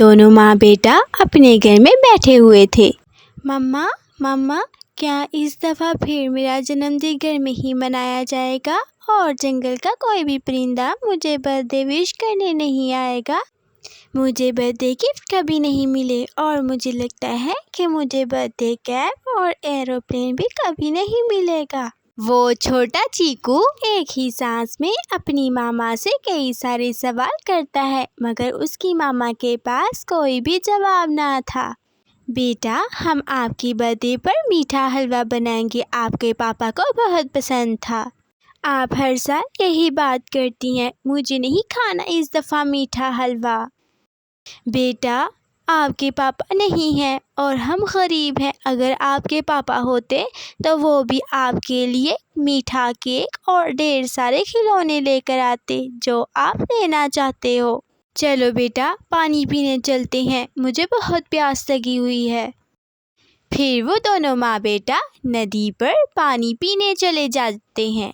دونوں ماں بیٹا اپنے گھر میں بیٹھے ہوئے تھے۔ مما مما، کیا اس دفعہ پھر میرا جنم دن گھر میں ہی منایا جائے گا اور جنگل کا کوئی بھی پرندہ مجھے برتھ ڈے وش کرنے نہیں آئے گا؟ مجھے برتھ ڈے گفٹ کبھی نہیں ملے اور مجھے لگتا ہے کہ مجھے برتھ ڈے کیپ اور ایروپلین بھی کبھی نہیں ملے گا۔ وہ چھوٹا چیکو ایک ہی سانس میں اپنی ماما سے کئی سارے سوال کرتا ہے، مگر اس کی ماما کے پاس کوئی بھی جواب نہ تھا۔ بیٹا، ہم آپ کی برتھ ڈے پر میٹھا حلوہ بنائیں گے، آپ کے پاپا کو بہت پسند تھا۔ آپ ہر سال یہی بات کرتی ہیں، مجھے نہیں کھانا اس دفعہ میٹھا حلوہ۔ بیٹا، آپ کے پاپا نہیں ہیں اور ہم غریب ہیں، اگر آپ کے پاپا ہوتے تو وہ بھی آپ کے لیے میٹھا کیک اور ڈھیر سارے کھلونے لے کر آتے جو آپ لینا چاہتے ہو۔ چلو بیٹا، پانی پینے چلتے ہیں، مجھے بہت پیاس لگی ہوئی ہے۔ پھر وہ دونوں ماں بیٹا ندی پر پانی پینے چلے جاتے ہیں۔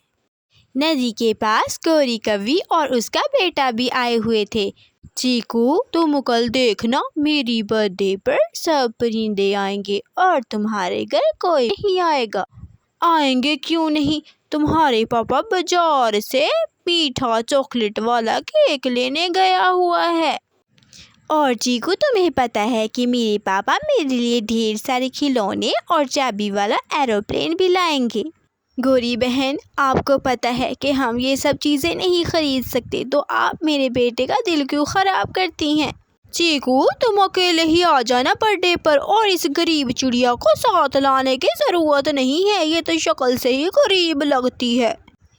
ندی کے پاس گوری کوی اور اس کا بیٹا بھی آئے ہوئے تھے۔ چیکو، تم کل دیکھنا، میری برتھ ڈے پر سب پرندے آئیں گے اور تمہارے گھر کوئی نہیں آئے گا۔ آئیں گے کیوں نہیں، تمہارے پاپا بازار سے میٹھا چاکلیٹ والا کیک لینے گیا ہوا ہے۔ اور چیکو، تمہیں پتہ ہے کہ میرے پاپا میرے لیے ڈھیر سارے کھلونے اور چابی والا ایروپلین بھی لائیں گے۔ گوری بہن، آپ کو پتہ ہے کہ ہم یہ سب چیزیں نہیں خرید سکتے، تو آپ میرے بیٹے کا دل کیوں خراب کرتی ہیں؟ چیکو، تم اکیلے ہی آ جانا برتھ ڈے پر، اور اس غریب چڑیا کو ساتھ لانے کی ضرورت نہیں ہے، یہ تو شکل سے ہی غریب لگتی ہے۔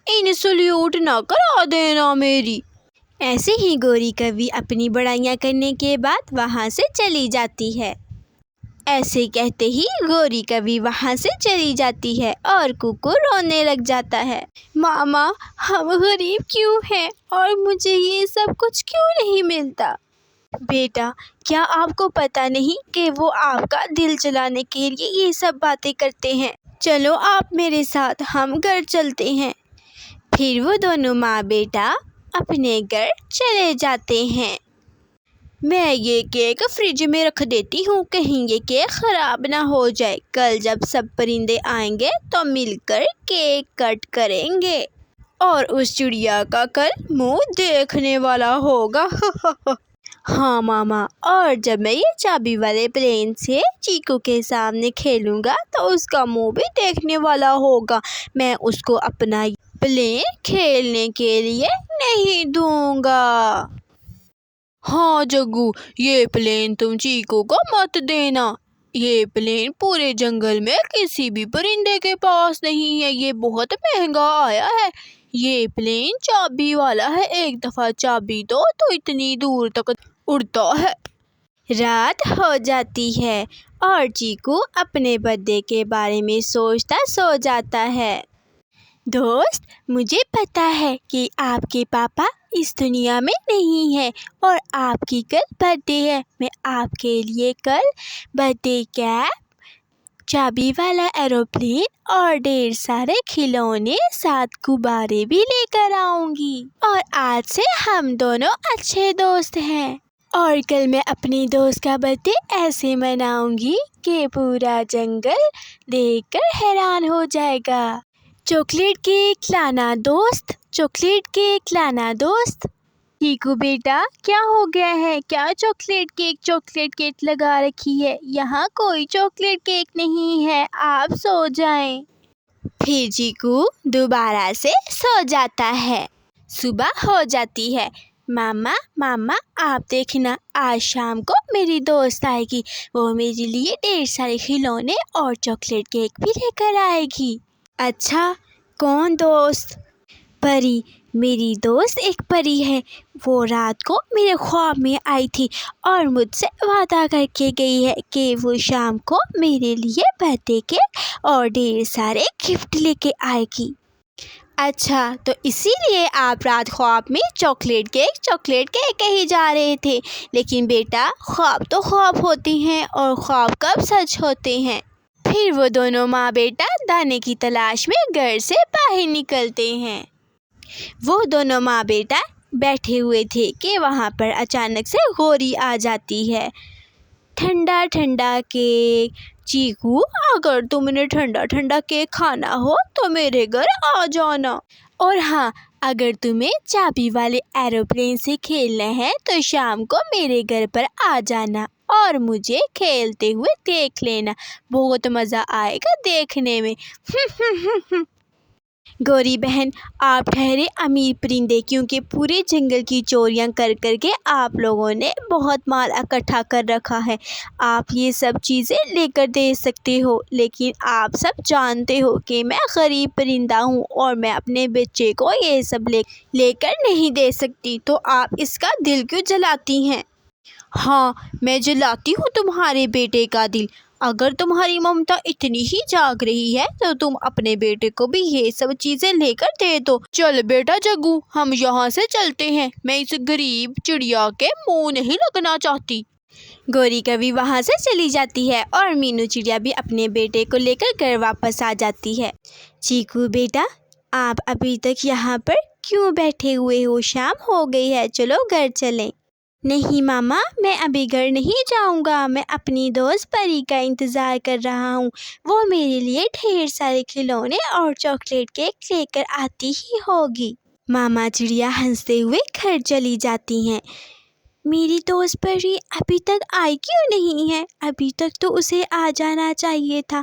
انسلٹ نہ کرا دینا میری۔ ایسے ہی گوری کوی اپنی بڑائیاں کرنے کے بعد وہاں سے چلی جاتی ہے۔ ایسے کہتے ہی گوری کوی وہاں سے چلی جاتی ہے اور کوکو رونے لگ جاتا ہے۔ ماما، ہم غریب کیوں ہیں اور مجھے یہ سب کچھ کیوں نہیں ملتا؟ بیٹا، کیا آپ کو پتہ نہیں کہ وہ آپ کا دل چلانے کے لیے یہ سب باتیں کرتے ہیں؟ چلو آپ میرے ساتھ، ہم گھر چلتے ہیں۔ پھر وہ دونوں ماں بیٹا اپنے گھر چلے جاتے ہیں۔ میں یہ کیک فریج میں رکھ دیتی ہوں، کہیں یہ کیک خراب نہ ہو جائے، کل جب سب پرندے آئیں گے تو مل کر کیک کٹ کریں گے اور اس چڑیا کا کل منہ دیکھنے والا ہوگا۔ ہاں ماما، اور جب میں یہ چابی والے پلین سے چیکو کے سامنے کھیلوں گا تو اس کا منہ بھی دیکھنے والا ہوگا، میں اس کو اپنا پلین کھیلنے کے لیے نہیں دوں گا۔ ہاں جگو، یہ پلین تم چیکو کو مت دینا، یہ پلین پورے جنگل میں کسی بھی پرندے کے پاس نہیں ہے، یہ بہت مہنگا آیا ہے۔ یہ پلین چابی والا ہے، ایک دفعہ چابی دو تو اتنی دور تک اڑتا ہے۔ رات ہو جاتی ہے اور چیکو اپنے برتھ ڈے کے بارے میں سوچتا سو جاتا ہے۔ دوست، مجھے پتہ ہے کہ آپ کے پاپا اس دنیا میں نہیں ہیں اور آپ کی کل برتھ ڈے ہے، میں آپ کے لیے کل برتھ ڈے کیپ، چابی والا ایروپلین اور ڈھیر سارے کھلونے، ساتھ غبارے بھی لے کر آؤں گی، اور آج سے ہم دونوں اچھے دوست ہیں، اور کل میں اپنی دوست کا برتھ ڈے ایسے مناؤں گی کہ پورا جنگل دیکھ کر حیران ہو جائے گا۔ چاکلیٹ کیک لانا دوست، چاکلیٹ کیک لانا دوست۔ چیکو بیٹا، کیا ہو گیا ہے؟ کیا چاکلیٹ کیک لگا رکھی ہے؟ یہاں کوئی چاکلیٹ کیک نہیں ہے، آپ سو جائیں۔ پھر چیکو دوبارہ سے سو جاتا ہے۔ صبح ہو جاتی ہے۔ ماما آپ دیکھنا، آج شام کو میری دوست آئے گی، وہ میرے لیے ڈھیر سارے کھلونے اور چاکلیٹ کیک بھی لے کر آئے گی۔ اچھا، کون دوست؟ پری، میری دوست ایک پری ہے، وہ رات کو میرے خواب میں آئی تھی اور مجھ سے وعدہ کر کے گئی ہے کہ وہ شام کو میرے لیے برتھ ڈے کیک اور ڈھیر سارے گفٹ لے کے آئے گی۔ اچھا، تو اسی لیے آپ رات خواب میں چاکلیٹ کیک کہی جا رہے تھے، لیکن بیٹا خواب تو خواب ہوتے ہیں اور خواب کب سچ ہوتے ہیں۔ پھر وہ دونوں ماں بیٹا دانے کی تلاش میں گھر سے باہر نکلتے ہیں۔ وہ دونوں ماں بیٹا بیٹھے ہوئے تھے کہ وہاں پر اچانک سے گوری آ جاتی ہے۔ ٹھنڈا ٹھنڈا کیک، چیکو اگر تم نے ٹھنڈا ٹھنڈا کیک کھانا ہو تو میرے گھر آ جانا، اور ہاں اگر تمہیں چابی والے ایروپلین سے کھیلنا ہے تو شام کو میرے گھر پر آ جانا اور مجھے کھیلتے ہوئے دیکھ لینا، بہت مزہ آئے گا دیکھنے میں۔ گوری بہن، آپ ٹھہرے امیر پرندے، کیونکہ پورے جنگل کی چوریاں کر کر کے آپ لوگوں نے بہت مال اکٹھا کر رکھا ہے۔ آپ یہ سب چیزیں لے کر دے سکتے ہو، لیکن آپ سب جانتے ہو کہ میں غریب پرندہ ہوں اور میں اپنے بچے کو یہ سب لے کر نہیں دے سکتی، تو آپ اس کا دل کیوں جلاتی ہیں؟ ہاں، میں جلاتی ہوں تمہارے بیٹے کا دل۔ اگر تمہاری ممتا اتنی ہی جاگ رہی ہے تو تم اپنے بیٹے کو بھی یہ سب چیزیں لے کر دے دو۔ چل بیٹا جگو، ہم یہاں سے چلتے ہیں، میں اس غریب چڑیا کے منہ نہیں لگنا چاہتی۔ گوری کبھی وہاں سے چلی جاتی ہے اور مینو چڑیا بھی اپنے بیٹے کو لے کر گھر واپس آ جاتی ہے۔ چیکو بیٹا، آپ ابھی تک یہاں پر کیوں بیٹھے ہوئے ہو؟ شام ہو گئی ہے، چلو گھر چلیں۔ نہیں ماما، میں ابھی گھر نہیں جاؤں گا، میں اپنی دوست پری کا انتظار کر رہا ہوں، وہ میرے لیے ڈھیر سارے کھلونے اور چاکلیٹ کیک لے کر آتی ہی ہوگی۔ ماما چڑیا ہنستے ہوئے گھر چلی جاتی ہیں۔ میری دوست پری ابھی تک آئی کیوں نہیں ہے؟ ابھی تک تو اسے آ جانا چاہیے تھا،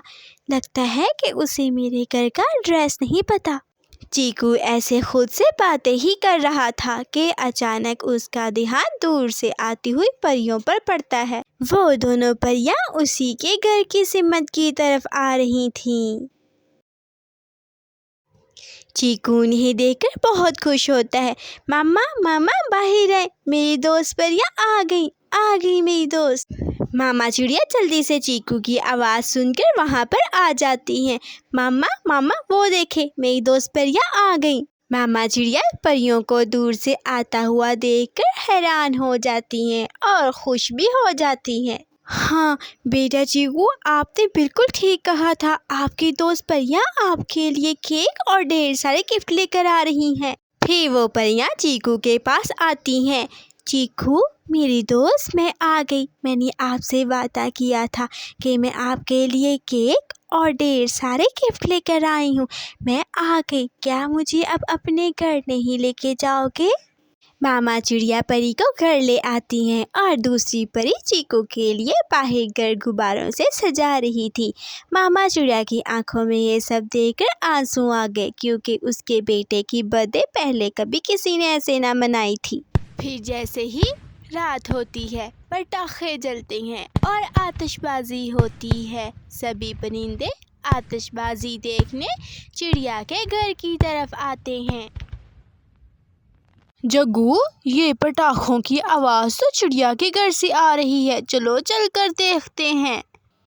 لگتا ہے کہ اسے میرے گھر کا ایڈریس نہیں پتہ۔ چیکو ایسے خود سے باتیں ہی کر رہا تھا کہ اچانک اس کا دھیان دور سے آتی ہوئی پریوں پر پڑتا ہے۔ وہ دونوں پریاں اسی کے گھر کی سمت کی طرف آ رہی تھیں۔ چیکو انہیں دیکھ کر بہت خوش ہوتا ہے۔ ماما ماما باہر آئے، میری دوست پریاں آ گئی میری دوست۔ ماما چڑیا جلدی سے چیکو کی آواز سن کر وہاں پر آ جاتی ہیں۔ ماما ماما وہ دیکھے، میری دوست پریاں آ گئیں۔ ماما چڑیا پریوں کو دور سے آتا ہوا دیکھ کر حیران ہو جاتی ہیں اور خوش بھی ہو جاتی ہیں۔ ہاں بیٹا چیکو، آپ نے بالکل ٹھیک کہا تھا، آپ کی دوست پریاں آپ کے لیے کیک اور ڈھیر سارے گفٹ لے کر آ رہی ہیں۔ پھر وہ پریاں چیکو کے پاس آتی ہیں۔ چیکو میری دوست، میں آ گئی، میں نے آپ سے وعدہ کیا تھا کہ میں آپ کے لیے کیک اور ڈھیر سارے گفٹ لے کر آئی ہوں، میں آ گئی، کیا مجھے اب اپنے گھر نہیں لے کے جاؤ گے؟ ماما چڑیا پری کو گھر لے آتی ہیں اور دوسری پری چیکو کے لیے باہر گھر غباروں سے سجا رہی تھی۔ ماما چڑیا کی آنکھوں میں یہ سب دیکھ کر آنسو آ گئے، کیونکہ اس کے بیٹے کی برتھ ڈے پہلے کبھی کسی نے ایسے نہ منائی تھی۔ پھر جیسے ہی رات ہوتی ہے، پٹاخے جلتے ہیں اور آتش بازی ہوتی ہے، سبھی پرندے آتش بازی دیکھنے چڑیا کے گھر کی طرف آتے ہیں۔ جگو، یہ پٹاخوں کی آواز تو چڑیا کے گھر سے آ رہی ہے، چلو چل کر دیکھتے ہیں۔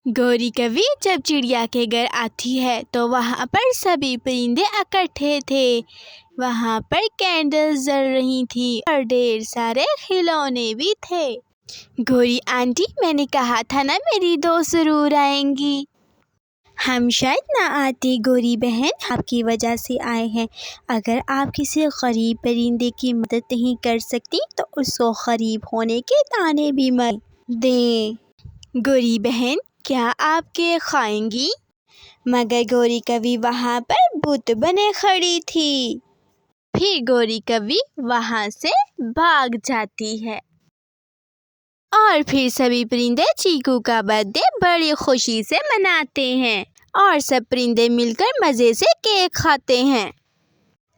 گوری کبھی جب چڑیا کے گھر آتی ہے تو وہاں پر سبھی پرندے اکٹھے تھے، وہاں پر کینڈلز جل رہی تھیں اور ڈھیر سارے کھلونے بھی تھے۔ گوری آنٹی، میں نے کہا تھا نا میری دوست ضرور آئیں گی۔ ہم شاید نہ آتے گوری بہن، آپ کی وجہ سے آئے ہیں۔ اگر آپ کسی غریب پرندے کی مدد نہیں کر سکتی تو اس کو غریب ہونے کے طعنے بھی مت دیں۔ گوری بہن، کیا آپ کیک کھائیں گی؟ مگر گوری کبھی وہاں پر بت بنے کھڑی تھی۔ پھر گوری کبھی وہاں سے بھاگ جاتی ہے اور پھر سبھی پرندے چیکو کا برتھ ڈے بڑی خوشی سے مناتے ہیں اور سب پرندے مل کر مزے سے کیک کھاتے ہیں۔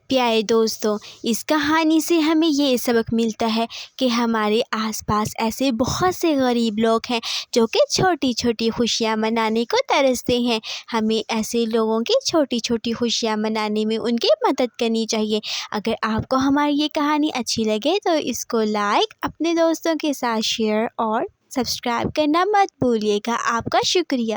پیارے دوستوں، اس کہانی سے ہمیں یہ سبق ملتا ہے کہ ہمارے آس پاس ایسے بہت سے غریب لوگ ہیں جو کہ چھوٹی چھوٹی خوشیاں منانے کو ترستے ہیں۔ ہمیں ایسے لوگوں کی چھوٹی چھوٹی خوشیاں منانے میں ان کی مدد کرنی چاہیے۔ اگر آپ کو ہماری یہ کہانی اچھی لگے تو اس کو لائک، اپنے دوستوں کے ساتھ شیئر اور سبسکرائب کرنا مت بھولیے گا۔ آپ کا شکریہ۔